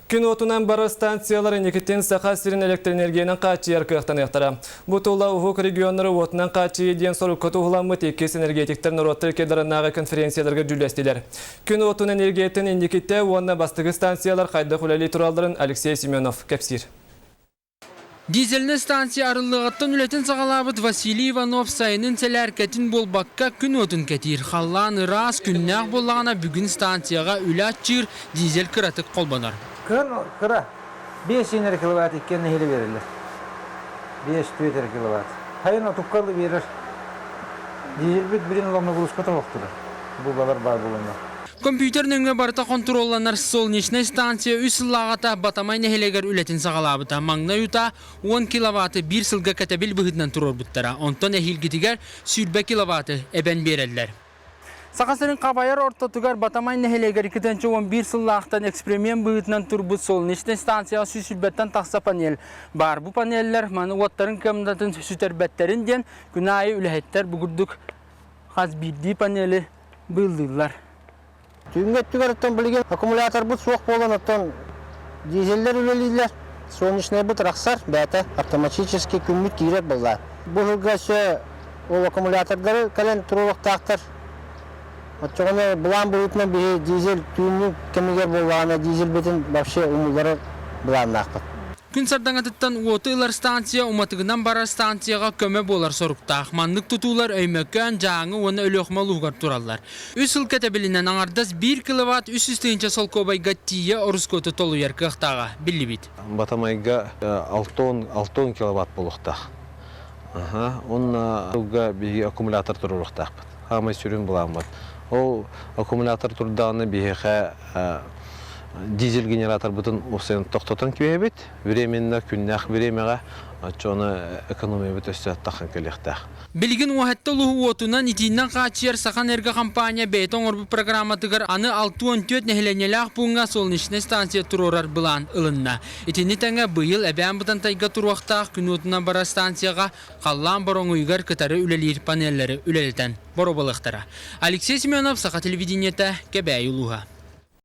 Күн отунан бары станциялар енекеттен сақа сирин электроэнергияның қачы яркықтан яқтара. Бұтылла ұғық регионлары отынан қачы еден сору көті ұғыламы теккес энергетиктерін ұроттыр кедарынағы конференцияларға жүлестелер. Күн отун энергиятын енекетте онына бастығы станциялар қайды құлали туралдырын Алексей Семенов кәпсир. Дизельный станция арылығыттан үлетін сағалабыт Василий Иванов сайының сәләркетін болбаққа күн отын кәтір. Қаллан ырас күннәқ болағына бүгін станцияға үләт жыр дизель кыратық қолбанар. Күн қыра 500 киловатт екені хелі берілер. 500 киловатт. Хайын отыққалы берір. Дизель бүт бірін ұламны бұлышқыта оқтыры. Бұл балар бар болуына. Компьютер нөңе барыта контролланар солнечная станция үсіллағата батамай нәхелегер үлетін сағалабыта. Маңна юта 10 киловатты бір сылға кәтәбіл бұғытнан тұрор бұттара. Онтон әхилгетігер сүрбе киловатты әбән берелдер. Сақасырын қабайар ортатығар батамай нәхелегер 2-11 сыллақтан эксперимент бұғытнан тұрбыт солнечная станция сүрбеттен тақса панел. Бар бұл панеллер маны оттарын көмдатын сүтербеттерін ден күн айы үләхеттер бұғырдық қазбирді панелі бұлдылар. Түйінгет түгәріттен білген аккумулятор бұт соқ болған оттан дизелдер үлелейлер. Солнечный бұт рақсар бәті автоматически күммет кейрек болар. Бұл үлгәсі ол аккумулятордары кәлен тұрулық тақтыр. Отчығыны бұлан бұлытынан бір дизель түйіннің кемегер болғаны дизель бетін бәпше ұмылары бұлан нақпыт. Күн сардаңатыттан уотылар станция уматығынан бара станцияға көмі болар сорықтақ. Мандық тұтулар өймөккөн жаңы оны өліқмалуғар туралар. Үс ыл кәтәбілінен аңардас 1 киловатт үс үстейінче сол көбайға тие орыскөті толу еркіқтаға. Білі бит. Батамайға 6 киловатт болуқтақ. Онна бігі аккумулятор тұрылықтақ. Хамай сүрін бұламыз. Ол аккумулятор тұрдағыны бігіға дизель генератор бұтын осыны тоқтатын кебет, временно күннәқ времеға çoğunu ekonomiye bütüstü takın kelekte. Bilgin uhatta luhu otunan itinden kaçır sakan erga kampanya beton orbu programatıgar anı 6-14 nehilenyelah bunga solnişne stansiya turorar bulan ılınna. İtini tenge bu yıl eben budan tayga turvaqtaq gün otuna bara stansiyaga qallan baron uygar kıtarı ülelir panelleri ülelten borobalıqtara. Alexey Semyonov, Saha televideniyete, Kebey Uluha.